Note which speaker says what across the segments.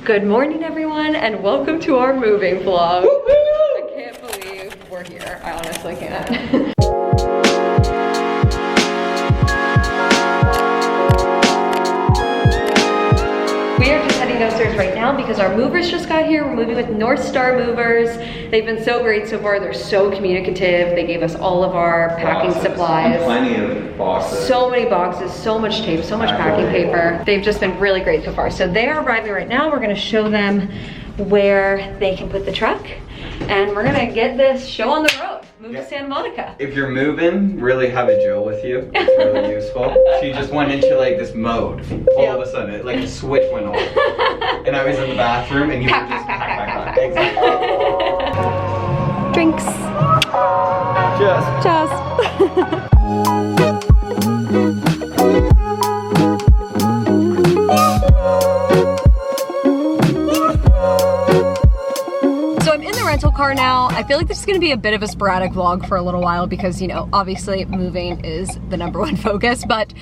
Speaker 1: Good morning, everyone, and welcome to our moving vlog. I can't believe we're here. I honestly can't. We are just heading downstairs right now because our movers just got here. We're moving with North Star Movers. They've been so great so far. They're so communicative. They gave us all of our packing supplies.
Speaker 2: Plenty of boxes.
Speaker 1: So many boxes, so much tape, so much packing paper. They've just been really great so far. So they are arriving right now. We're gonna show them where they can put the truck, and we're gonna get this show on the road. Move to Santa Monica.
Speaker 2: If you're moving, really have a Jill with you. It's really useful. She just went into like this mode. All of a sudden, like a switch went on. And I was in the bathroom and you were just pack. Exactly.
Speaker 1: Drinks. Just. Rental car now. I feel like this is going to be a bit of a sporadic vlog for a little while because, you know, obviously moving is the #1 focus, but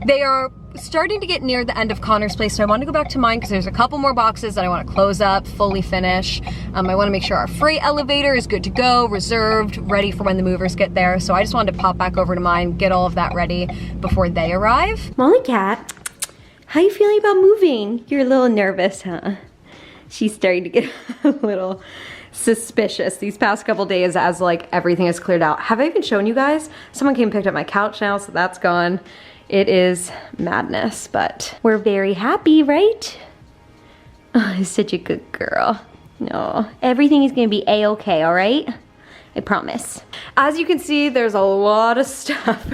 Speaker 1: they are starting to get near the end of Connor's place, so I want to go back to mine because there's a couple more boxes that I want to close up, fully finish. I want to make sure our freight elevator is good to go, reserved, ready for when the movers get there, so I just wanted to pop back over to mine, get all of that ready before they arrive. Molly Cat, how you feeling about moving? You're a little nervous, huh? She's starting to get a little suspicious these past couple days as like everything is cleared out. Have I even shown you guys? Someone came and picked up my couch now, so that's gone. It is madness, but we're very happy, right? Oh, such a good girl. No, everything is gonna be a-okay, all right? I promise. As you can see, there's a lot of stuff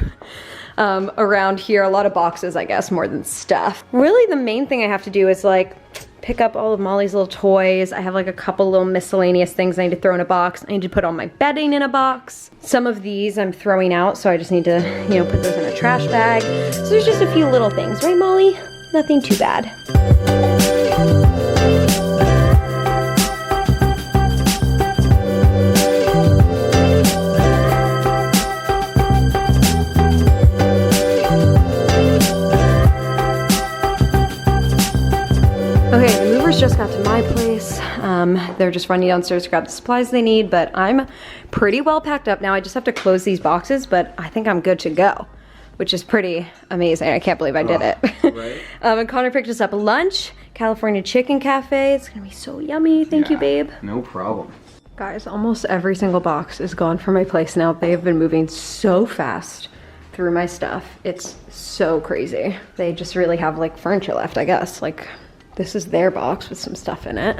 Speaker 1: around here, a lot of boxes, I guess, more than stuff. Really, the main thing I have to do is like pick up all of Molly's little toys. I have like a couple little miscellaneous things I need to throw in a box. I need to put all my bedding in a box. Some of these I'm throwing out, so I just need to, you know, put those in a trash bag. So there's just a few little things, right, Molly? Nothing too bad. Okay, the movers just got to my place. They're just running downstairs to grab the supplies they need, but I'm pretty well packed up now. I just have to close these boxes, but I think I'm good to go, which is pretty amazing. I can't believe I did it. Right? And Connor picked us up a lunch, California Chicken Cafe. It's gonna be so yummy. Thank you, babe.
Speaker 2: No problem.
Speaker 1: Guys, almost every single box is gone from my place now. They have been moving so fast through my stuff. It's so crazy. They just really have like furniture left, I guess. Like, this is their box with some stuff in it.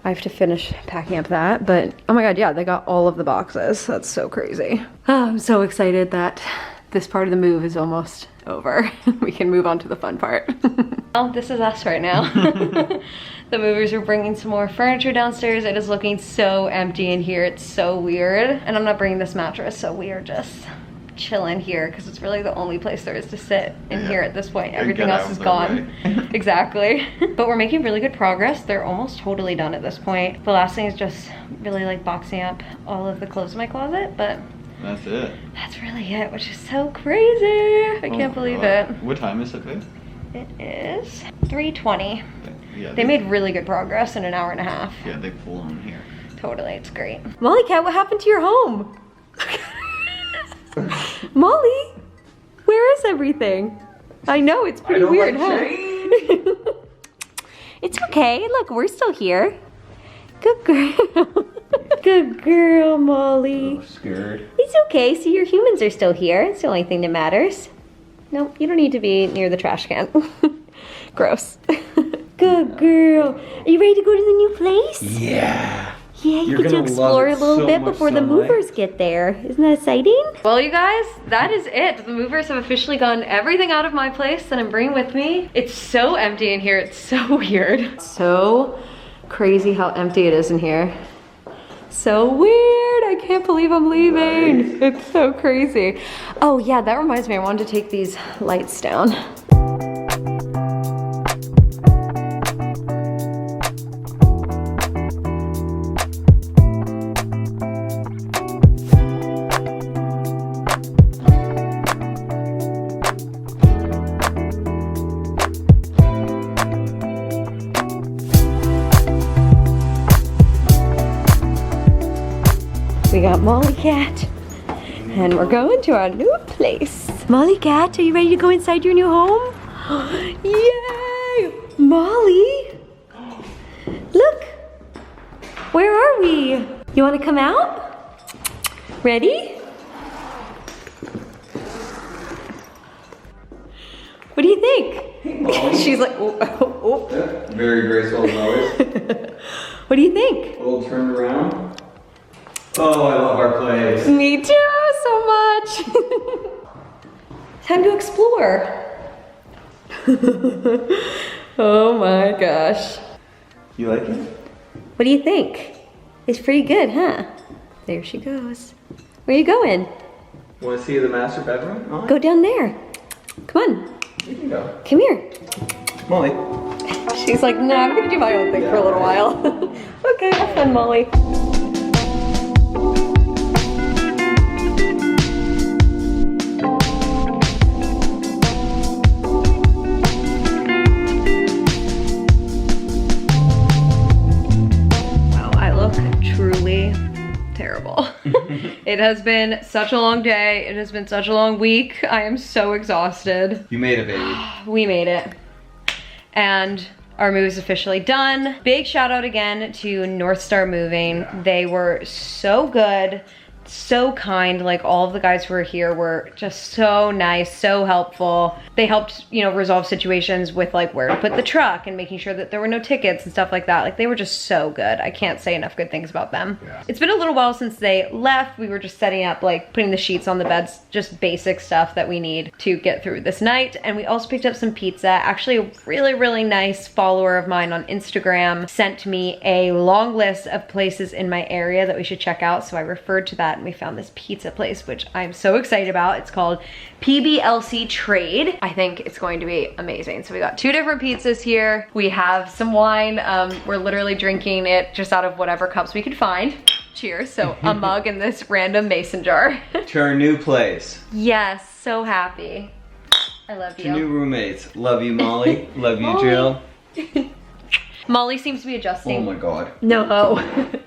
Speaker 1: I have to finish packing up that, but oh my God, yeah, they got all of the boxes. That's so crazy. Oh, I'm so excited that this part of the move is almost over. We can move on to the fun part. Well, this is us right now. The movers are bringing some more furniture downstairs. It is looking so empty in here. It's so weird. And I'm not bringing this mattress, so we are just chilling here because it's really the only place there is to sit in here at this point. Everything else is gone. Exactly. But we're making really good progress. They're almost totally done at this point. The last thing is just really like boxing up all of the clothes in my closet, but
Speaker 2: that's it.
Speaker 1: That's really it, which is so crazy. I can't believe it.
Speaker 2: What time is it, babe?
Speaker 1: It is 3:20.
Speaker 2: Yeah,
Speaker 1: they made really good progress in an hour and a half.
Speaker 2: Yeah, they pull on here.
Speaker 1: Totally, it's great. Molly Cat, what happened to your home? Molly, where is everything? I know, it's pretty weird, huh? It's okay. Look, we're still here. Good girl. Good girl, Molly.
Speaker 2: I'm scared.
Speaker 1: It's okay. See, your humans are still here. It's the only thing that matters. No, you don't need to be near the trash can. Gross. Good girl. Are you ready to go to the new place?
Speaker 2: Yeah.
Speaker 1: Yeah, you get to explore a little bit before the movers get there. Isn't that exciting? Well, you guys, that is it. The movers have officially gotten everything out of my place that I'm bringing with me. It's so empty in here. It's so weird. So crazy how empty it is in here. So weird. I can't believe I'm leaving. Right. It's so crazy. Oh yeah, that reminds me. I wanted to take these lights down. We got Molly Cat. And we're going to our new place. Molly Cat, are you ready to go inside your new home? Yay! Molly! Look! Where are we? You want to come out? Ready? What do you think? She's like, oh, oh, oh.
Speaker 2: Yeah, very graceful as always.
Speaker 1: What do you think?
Speaker 2: A little turn around. Oh, I love our place.
Speaker 1: Me too, so much. Time to explore. Oh my gosh.
Speaker 2: You like it?
Speaker 1: What do you think? It's pretty good, huh? There she goes. Where are you going?
Speaker 2: Want to see the master bedroom? Oh,
Speaker 1: Go down there. Come on.
Speaker 2: you can go.
Speaker 1: Come here.
Speaker 2: Molly.
Speaker 1: She's like, no, I'm gonna do my own thing for a little while. Okay, have fun, Molly. Wow, I look truly terrible. It has been such a long day. It has been such a long week. I am so exhausted.
Speaker 2: You made it, baby.
Speaker 1: We made it. And our move is officially done. Big shout out again to North Star Moving. They were so good, so kind. Like, all of the guys who were here were just so nice, so helpful. They helped, you know, resolve situations with like where to put the truck and making sure that there were no tickets and stuff like that. Like, they were just so good. I can't say enough good things about them. Yeah. It's been a little while since they left. We were just setting up, like putting the sheets on the beds, just basic stuff that we need to get through this night. And we also picked up some pizza. Actually, a really, really nice follower of mine on Instagram sent me a long list of places in my area that we should check out. So I referred to that and we found this pizza place, which I'm so excited about. It's called PBLC Trade. I think it's going to be amazing. So we got 2 different pizzas here. We have some wine. We're literally drinking it just out of whatever cups we could find. Cheers. So a mug in this random mason jar.
Speaker 2: To our new place.
Speaker 1: Yes, so happy. I love you.
Speaker 2: To new roommates. Love you, Molly. Love you,
Speaker 1: Molly.
Speaker 2: Jill.
Speaker 1: Molly seems to be adjusting.
Speaker 2: Oh my god.
Speaker 1: No.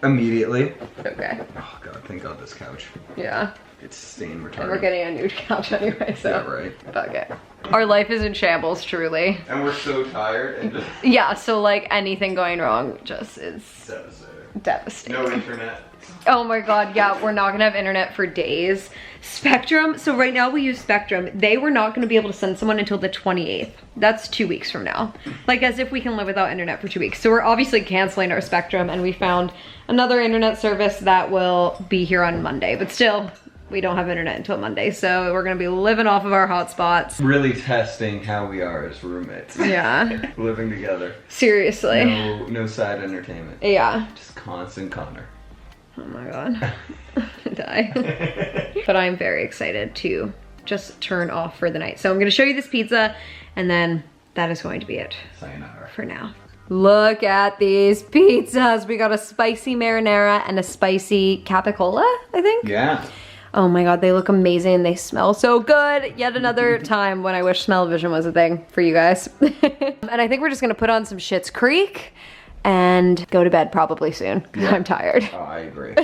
Speaker 2: Immediately.
Speaker 1: Okay.
Speaker 2: Oh god, thank god this couch.
Speaker 1: Yeah.
Speaker 2: It's stain retarded.
Speaker 1: And we're getting a new couch anyway, so.
Speaker 2: Yeah, right.
Speaker 1: Fuck it. Our life is in shambles, truly.
Speaker 2: And we're so tired and just
Speaker 1: Yeah, so like anything going wrong just is
Speaker 2: devastating.
Speaker 1: devastating.
Speaker 2: No internet.
Speaker 1: Oh my god, yeah, we're not gonna have internet for days. Spectrum, so right now we use Spectrum. They were not gonna be able to send someone until the 28th. That's 2 weeks from now. Like, as if we can live without internet for 2 weeks. So we're obviously canceling our Spectrum, and we found another internet service that will be here on Monday. But still, we don't have internet until Monday, so we're gonna be living off of our hotspots.
Speaker 2: Really testing how we are as roommates.
Speaker 1: Yeah.
Speaker 2: Living together.
Speaker 1: Seriously.
Speaker 2: No side entertainment.
Speaker 1: Yeah.
Speaker 2: Just constant Connor.
Speaker 1: Oh my god. Die. But I'm very excited to just turn off for the night. So I'm gonna show you this pizza, and then that is going to be it.
Speaker 2: Sayonara.
Speaker 1: For now. Look at these pizzas. We got a spicy marinara and a spicy capicola, I think.
Speaker 2: Yeah.
Speaker 1: Oh my god, they look amazing. They smell so good. Yet another time when I wish smell-o-vision was a thing for you guys. And I think we're just gonna put on some Schitt's Creek and go to bed probably soon, because I'm tired.
Speaker 2: Oh, I agree.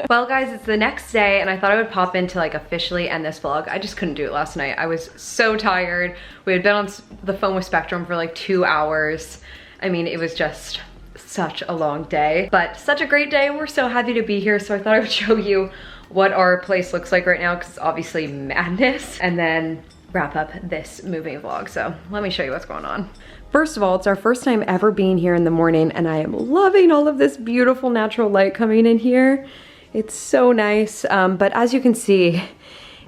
Speaker 1: Well guys, it's the next day and I thought I would pop in to like officially end this vlog. I just couldn't do it last night. I was so tired. We had been on the phone with Spectrum for like 2 hours. I mean, it was just such a long day, but such a great day. We're so happy to be here. So I thought I would show you what our place looks like right now, because it's obviously madness, and then wrap up this moving vlog. So let me show you what's going on. First of all, it's our first time ever being here in the morning, and I am loving all of this beautiful natural light coming in here. It's so nice, but as you can see,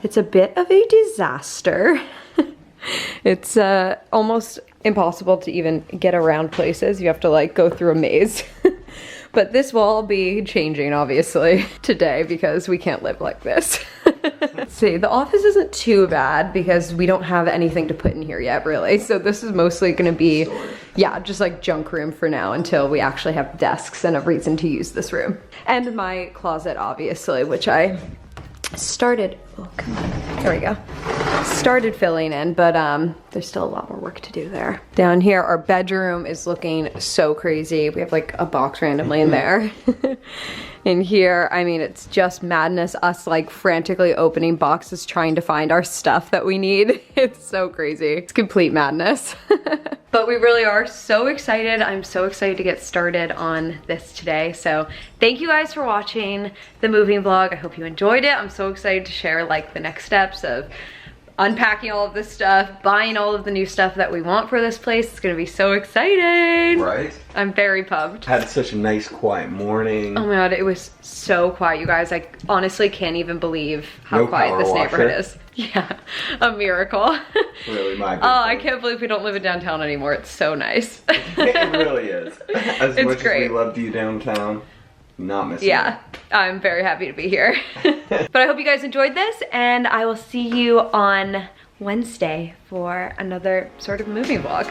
Speaker 1: it's a bit of a disaster. It's almost impossible to even get around places. You have to like go through a maze. But this will all be changing, obviously, today, because we can't live like this. Let's see, the office isn't too bad because we don't have anything to put in here yet, really. So this is mostly gonna be, yeah, just like junk room for now until we actually have desks and a reason to use this room. And my closet, obviously, which I started, oh, come on, there we go. started filling in, but there's still a lot more work to do there. Down here, our bedroom is looking so crazy. We have like a box randomly in there. In here, I mean, it's just madness, us like frantically opening boxes trying to find our stuff that we need. It's so crazy. It's complete madness. But we really are so excited. I'm so excited to get started on this today. So thank you guys for watching the moving vlog. I hope you enjoyed it. I'm so excited to share like the next steps of unpacking all of this stuff, buying all of the new stuff that we want for this place. It's gonna be so exciting.
Speaker 2: Right?
Speaker 1: I'm very pumped.
Speaker 2: Had such a nice quiet morning.
Speaker 1: Oh my god, it was so quiet, you guys. I honestly can't even believe how quiet this neighborhood is. Yeah, a miracle.
Speaker 2: Really, my
Speaker 1: oh, I can't believe we don't live in downtown anymore. It's so nice.
Speaker 2: It really is. As
Speaker 1: it's
Speaker 2: much
Speaker 1: great.
Speaker 2: as we loved you downtown, not missing
Speaker 1: yeah, it. I'm very happy to be here. But I hope you guys enjoyed this, and I will see you on Wednesday for another sort of movie vlog.